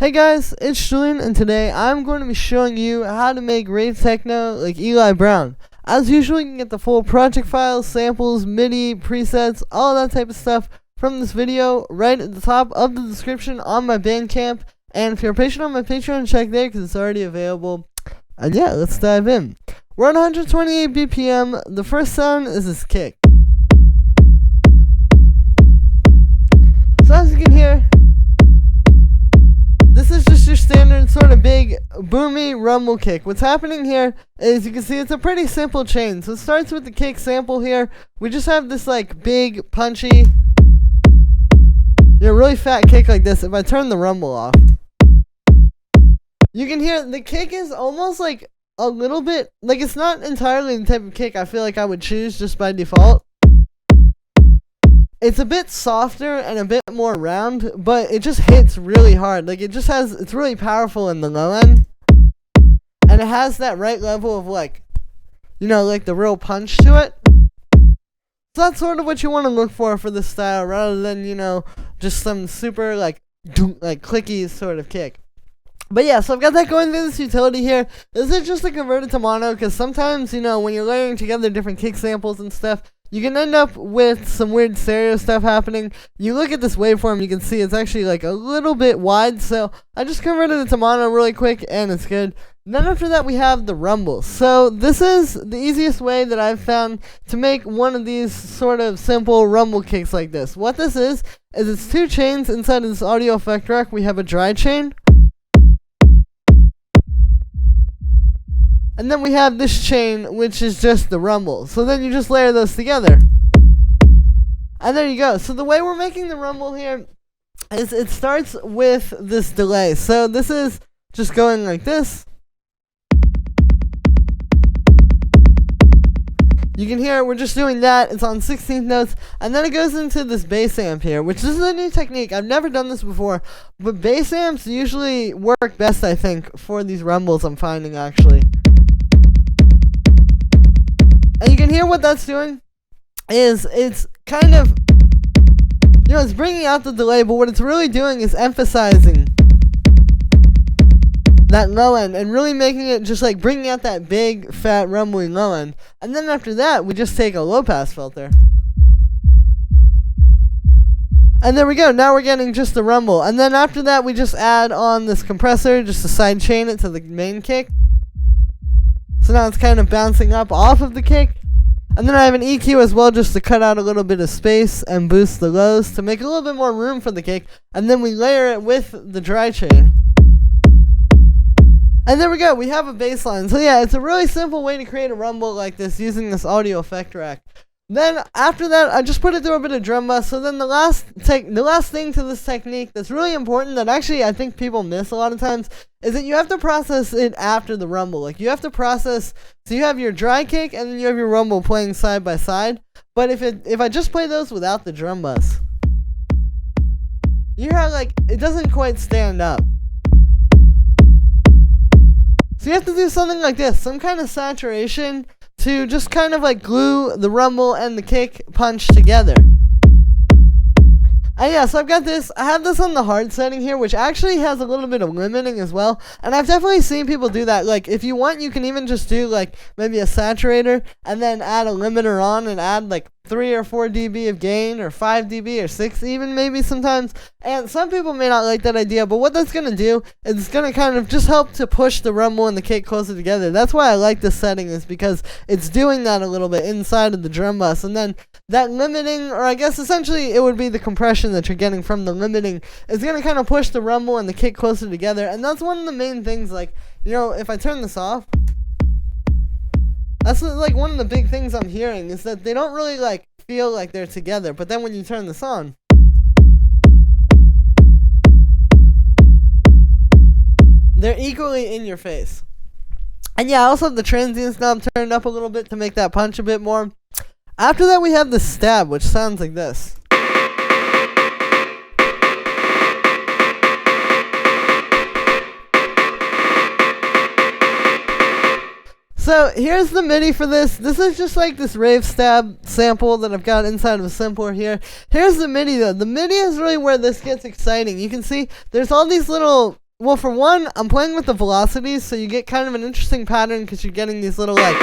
Hey guys, it's Julian, and today I'm going to be showing you how to make Rave Techno like Eli Brown. As usual, you can get the full project files, samples, MIDI, presets, all that type of stuff from this video right at the top of the description on my Bandcamp. And if you're patient on my Patreon, check there because it's already available. And yeah, let's dive in. We're on 128 BPM. The first sound is this kick. So as you can hear, this is just your standard sort of big boomy rumble kick. What's happening here is you can see it's a pretty simple chain. So it starts with the kick sample here. We just have this like big punchy, really fat kick like this. If I turn the rumble off, you can hear the kick is almost like a little bit, like it's not entirely the type of kick I feel like I would choose just by default. It's a bit softer and a bit more round, but it just hits really hard. Like it's really powerful in the low end. And it has that right level of like the real punch to it. So that's sort of what you want to look for this style rather than, just some super like clicky sort of kick. But yeah, so I've got that going through this utility here. This is just to convert it to mono because sometimes, when you're layering together different kick samples and stuff, you can end up with some weird stereo stuff happening. You look at this waveform, you can see it's actually like a little bit wide, so I just converted it to mono really quick, and it's good. And then after that, we have the rumble. So this is the easiest way that I've found to make one of these sort of simple rumble kicks like this. What this is it's two chains inside of this audio effect rack. We have a dry chain, and then we have this chain, which is just the rumble. So then you just layer those together. And there you go. So the way we're making the rumble here is it starts with this delay. So this is just going like this. You can hear we're just doing that. It's on 16th notes. And then it goes into this bass amp here, which is a new technique. I've never done this before. But bass amps usually work best, I think, for these rumbles I'm finding actually. And you can hear what that's doing is it's kind of, it's bringing out the delay, but what it's really doing is emphasizing that low end and really making it just like bringing out that big, fat, rumbling low end. And then after that, we just take a low pass filter. And there we go. Now we're getting just the rumble. And then after that, we just add on this compressor just to side chain it to the main kick. So now it's kind of bouncing up off of the kick. And then I have an EQ as well just to cut out a little bit of space and boost the lows to make a little bit more room for the kick. And then we layer it with the dry chain. And there we go. We have a bass line. So yeah, it's a really simple way to create a rumble like this using this audio effect rack. Then after that, I just put it through a bit of drum bus. So then the last thing to this technique that's really important that actually I think people miss a lot of times is that you have to process it after the rumble. Like you have to process, so you have your dry kick and then you have your rumble playing side by side. But if I just play those without the drum bus, you hear how like it doesn't quite stand up. So you have to do something like this, some kind of saturation to just kind of like glue the rumble and the kick punch together. And yeah, so I've got this, I have this on the hard setting here, which actually has a little bit of limiting as well. And I've definitely seen people do that. Like if you want, you can even just do like maybe a saturator and then add a limiter on and add like 3 or 4 dB of gain or 5 dB or 6 even maybe sometimes. And some people may not like that idea, but what that's going to do is it's going to kind of just help to push the rumble and the kick closer together. That's why I like this setting, is because it's doing that a little bit inside of the drum bus. And then that limiting, or I guess essentially it would be the compression that you're getting from the limiting, is going to kind of push the rumble and the kick closer together. And that's one of the main things, like, if I turn this off, that's like one of the big things I'm hearing is that they don't really like feel like they're together. But then when you turn this on, they're equally in your face. And yeah, I also have the transients knob turned up a little bit to make that punch a bit more. After that, we have the stab, which sounds like this. So here's the MIDI for this. This is just like this Rave Stab sample that I've got inside of a sampler here. Here's the MIDI though. The MIDI is really where this gets exciting. You can see there's all these little well, for one, I'm playing with the velocities, so you get kind of an interesting pattern because you're getting these little, like,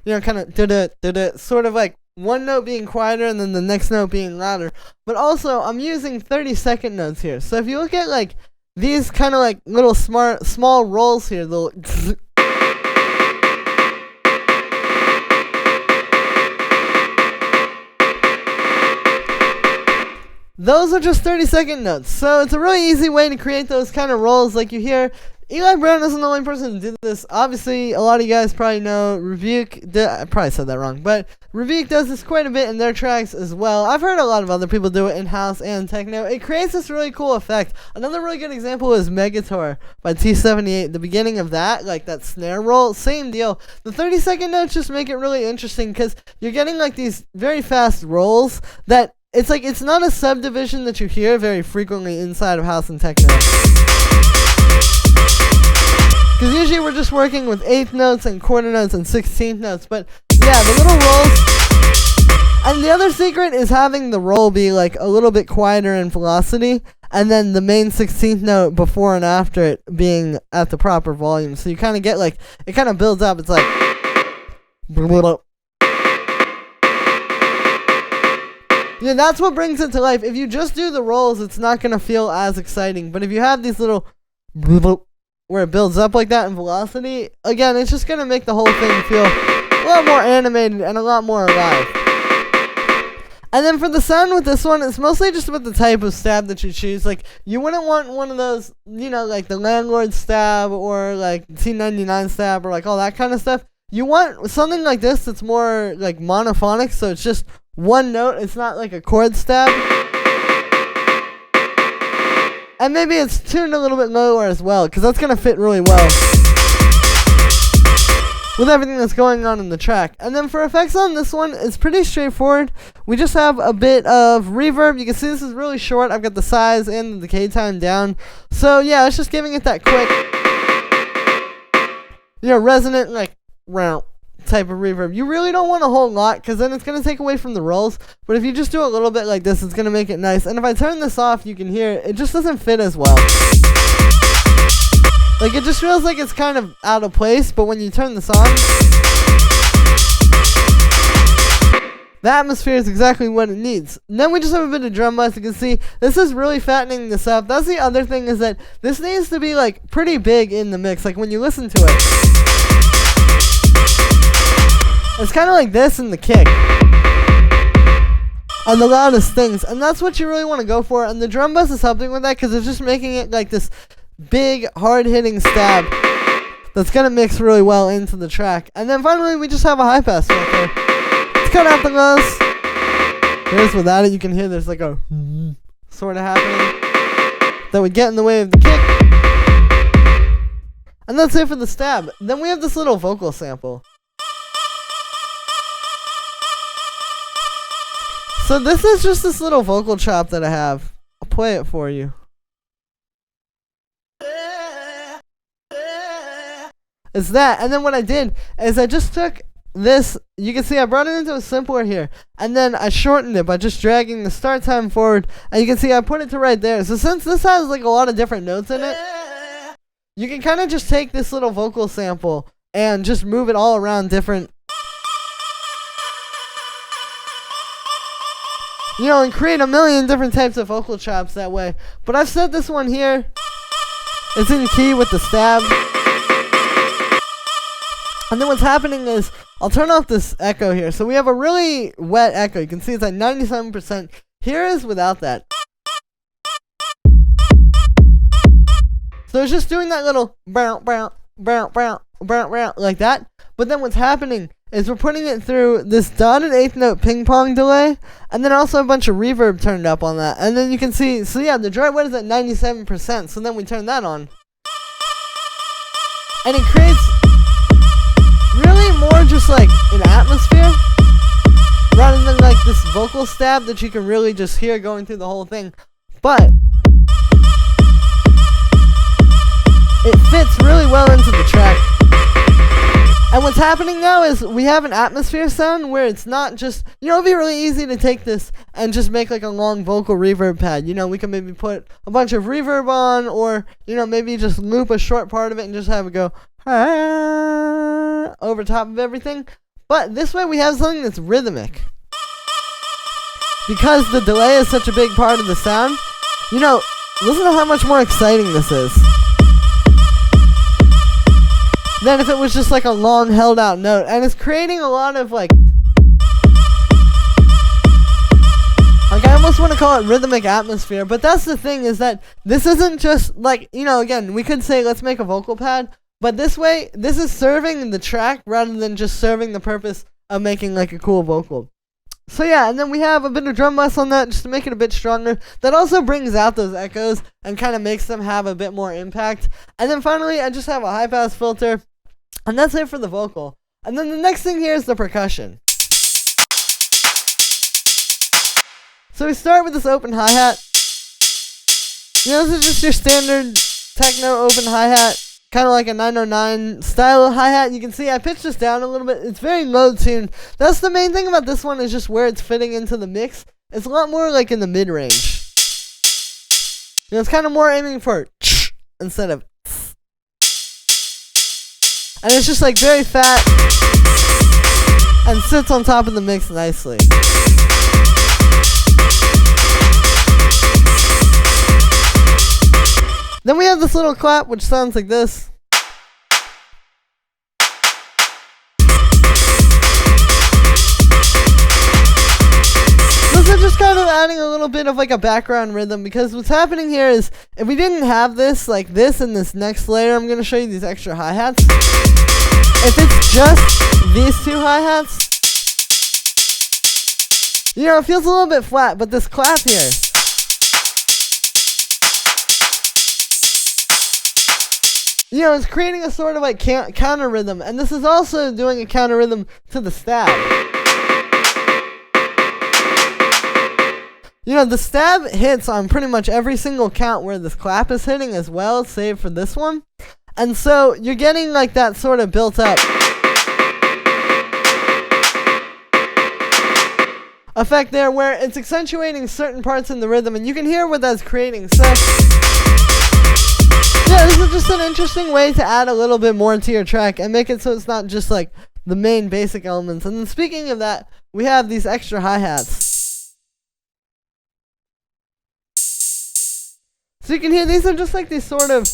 you know, kind of da-da, sort of like one note being quieter and then the next note being louder. But also, I'm using 30-second notes here. So if you look at, like, these kind of, like, little small rolls here, little those are just 30-second notes. So it's a really easy way to create those kind of rolls like you hear. Eli Brown isn't the only person who did this. Obviously, a lot of you guys probably know Rebuke. I probably said that wrong, but Rebuke does this quite a bit in their tracks as well. I've heard a lot of other people do it in house and techno. It creates this really cool effect. Another really good example is Megator by T78. The beginning of that, like that snare roll, same deal. The 30-second notes just make it really interesting because you're getting like these very fast rolls that it's like it's not a subdivision that you hear very frequently inside of house and techno. Because usually we're just working with 8th notes and quarter notes and 16th notes. But yeah, the little rolls. And the other secret is having the roll be like a little bit quieter in velocity. And then the main 16th note before and after it being at the proper volume. So you kind of get like, it kind of builds up. It's like. Yeah, that's what brings it to life. If you just do the rolls, it's not going to feel as exciting. But if you have these little. Where it builds up like that in velocity, again, it's just going to make the whole thing feel a lot more animated and a lot more alive. And then for the sound with this one, it's mostly just about the type of stab that you choose. Like, you wouldn't want one of those, you know, like the Landlord stab or like T99 stab or like all that kind of stuff. You want something like this that's more like monophonic, so it's just one note. It's not like a chord stab. And maybe it's tuned a little bit lower as well, because that's going to fit really well with everything that's going on in the track. And then for effects on this one, it's pretty straightforward. We just have a bit of reverb. You can see this is really short. I've got the size and the decay time down. So yeah, it's just giving it that quick, you know, resonant, like, round type of reverb. You really don't want a whole lot because then it's going to take away from the rolls, but if you just do a little bit like this, it's going to make it nice. And if I turn this off, you can hear it just doesn't fit as well. Like, it just feels like it's kind of out of place, but when you turn this on, the atmosphere is exactly what it needs. And then we just have a bit of drum bass. You can see this is really fattening this up. That's the other thing, is that this needs to be like pretty big in the mix. Like when you listen to it, it's kind of like this in the kick on the loudest things, and that's what you really want to go for. And the drum bass is helping with that because it's just making it like this big, hard-hitting stab that's going to mix really well into the track. And then finally, we just have a high pass right there. Let's cut out the lows. Here's without it, you can hear there's like a sort of happening that would get in the way of the kick. And that's it for the stab. Then we have this little vocal sample. So this is just this little vocal chop that I have. I'll play it for you. It's that. And then what I did is I just took this. You can see I brought it into a simpler here. And then I shortened it by just dragging the start time forward. And you can see I put it to right there. So since this has like a lot of different notes in it, you can kind of just take this little vocal sample and just move it all around different, you know, and create a million different types of vocal chops that way. But I've set this one here. It's in key with the stab. And then what's happening is, I'll turn off this echo here. So we have a really wet echo. You can see it's at 97%. Here is without that. So it's just doing that little brown, brown, brown, brown, brown, brown, like that. But then what's happening is we're putting it through this dotted 8th note ping pong delay, and then also a bunch of reverb turned up on that. And then you can see, so yeah, the dry wet is at 97%, so then we turn that on. And it creates really more just like an atmosphere, rather than like this vocal stab that you can really just hear going through the whole thing. But it fits really well into the track. And what's happening now is we have an atmosphere sound where it's not just, it'd be really easy to take this and just make like a long vocal reverb pad. We can maybe put a bunch of reverb on, or, maybe just loop a short part of it and just have it go over top of everything. But this way we have something that's rhythmic. Because the delay is such a big part of the sound, listen to how much more exciting this is than if it was just like a long held out note. And it's creating a lot of like I almost want to call it rhythmic atmosphere, but that's the thing, is that this isn't just like, again, we could say let's make a vocal pad, but this way, this is serving the track rather than just serving the purpose of making like a cool vocal. So yeah, and then we have a bit of drum bass on that just to make it a bit stronger. That also brings out those echoes and kind of makes them have a bit more impact. And then finally, I just have a high pass filter. And that's it for the vocal. And then the next thing here is the percussion. So we start with this open hi-hat. This is just your standard techno open hi-hat. Kind of like a 909 style of hi-hat. You can see I pitched this down a little bit. It's very low tuned. That's the main thing about this one, is just where it's fitting into the mix. It's a lot more like in the mid-range. It's kind of more aiming for instead of. And it's just like very fat and sits on top of the mix nicely. Then we have this little clap which sounds like this. This is just kind of adding a little bit of like a background rhythm, because what's happening here is if we didn't have this like this in this next layer, I'm going to show you these extra hi-hats. If it's just these two hi-hats, it feels a little bit flat, but this clap here, it's creating a sort of like counter rhythm, and this is also doing a counter rhythm to the stab. The stab hits on pretty much every single count where this clap is hitting as well, save for this one. And so you're getting like that sort of built up effect there, where it's accentuating certain parts in the rhythm, and you can hear what that's creating. So yeah, this is just an interesting way to add a little bit more to your track and make it so it's not just like the main basic elements. And then speaking of that, we have these extra hi-hats. So you can hear these are just like these sort of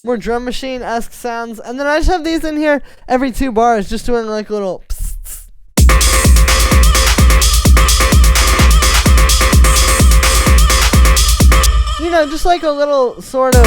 more drum machine-esque sounds. And then I just have these in here every 2 bars, just doing like little psst. Just like a little sort of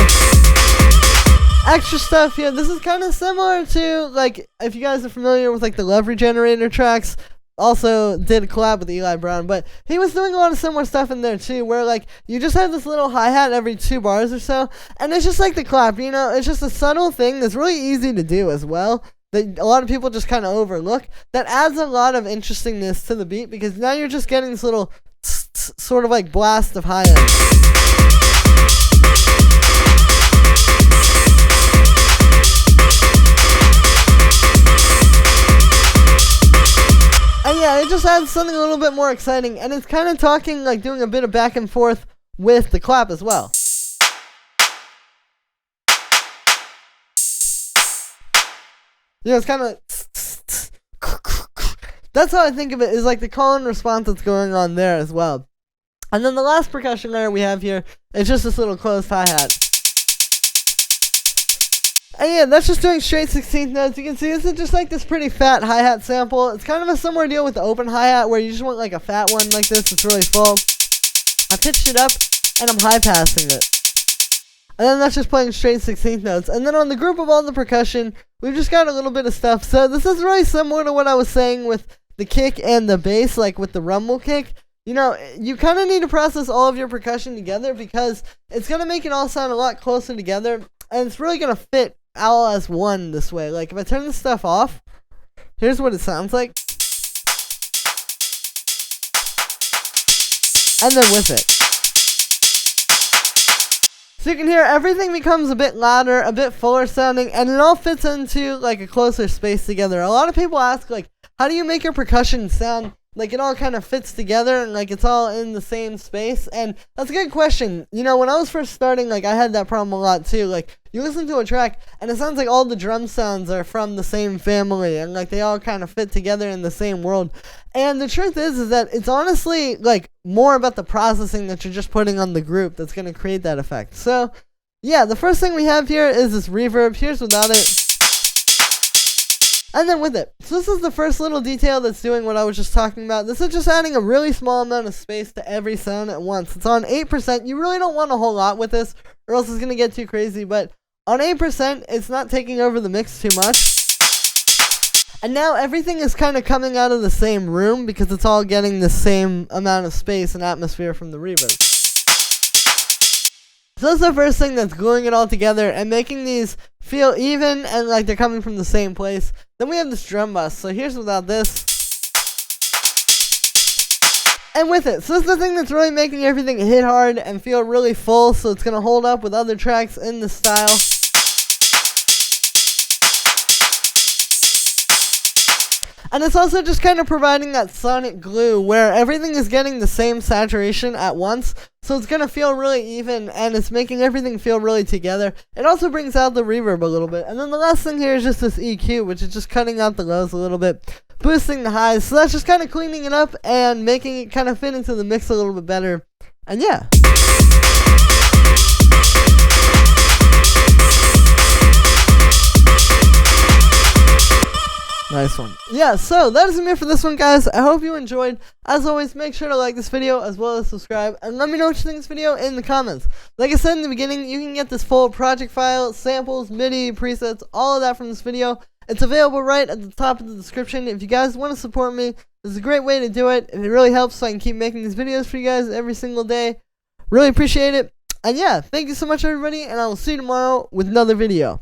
extra stuff here. This is kind of similar to, like, if you guys are familiar with like the Love Regenerator tracks. Also did a collab with Eli Brown, but he was doing a lot of similar stuff in there too, where like you just have this little hi-hat every 2 bars or so, and it's just like the clap, it's just a subtle thing that's really easy to do as well, that a lot of people just kind of overlook, that adds a lot of interestingness to the beat, because now you're just getting this little sort of like blast of high end. And yeah, it just adds something a little bit more exciting, and it's kind of talking, like doing a bit of back and forth with the clap as well. It's kind of like, that's how I think of it, is like the call and response that's going on there as well. And then the last percussion layer we have here is just this little closed hi-hat. And yeah, that's just doing straight 16th notes. You can see this is just like this pretty fat hi-hat sample. It's kind of a similar deal with the open hi-hat, where you just want like a fat one like this. It's really full. I pitched it up and I'm high passing it. And then that's just playing straight 16th notes. And then on the group of all the percussion, we've just got a little bit of stuff. So this is really similar to what I was saying with the kick and the bass, like with the rumble kick. You kind of need to process all of your percussion together, because it's going to make it all sound a lot closer together. And it's really going to fit all as one this way. Like if I turn this stuff off, here's what it sounds like. And then with it. So you can hear everything becomes a bit louder, a bit fuller sounding, and it all fits into like a closer space together. A lot of people ask like, how do you make your percussion sound like it all kind of fits together and like it's all in the same space? And that's a good question. You know, when I was first starting, like I had that problem a lot too. Like you listen to a track and it sounds like all the drum sounds are from the same family and like they all kind of fit together in the same world. And the truth is that it's honestly like more about the processing that you're just putting on the group that's going to create that effect. So yeah, the first thing we have here is this reverb. Here's without it. And then with it. So this is the first little detail that's doing what I was just talking about. This is just adding a really small amount of space to every sound at once. It's on 8%. You really don't want a whole lot with this or else it's going to get too crazy. But on 8%, it's not taking over the mix too much. And now everything is kind of coming out of the same room because it's all getting the same amount of space and atmosphere from the reverb. So that's the first thing that's gluing it all together and making these feel even and like they're coming from the same place. Then we have this drum bus. So here's without this. And with it. So this is the thing that's really making everything hit hard and feel really full. So it's going to hold up with other tracks in the style. And it's also just kind of providing that sonic glue where everything is getting the same saturation at once. So it's going to feel really even and it's making everything feel really together. It also brings out the reverb a little bit. And then the last thing here is just this EQ, which is just cutting out the lows a little bit, boosting the highs. So that's just kind of cleaning it up and making it kind of fit into the mix a little bit better. And yeah. Nice one. Yeah, so that is it for this one, guys. I hope you enjoyed. As always, make sure to like this video as well as subscribe. And let me know what you think of this video in the comments. Like I said in the beginning, you can get this full project file, samples, MIDI, presets, all of that from this video. It's available right at the top of the description. If you guys want to support me, this is a great way to do it. And it really helps so I can keep making these videos for you guys every single day. Really appreciate it. And yeah, thank you so much, everybody. And I will see you tomorrow with another video.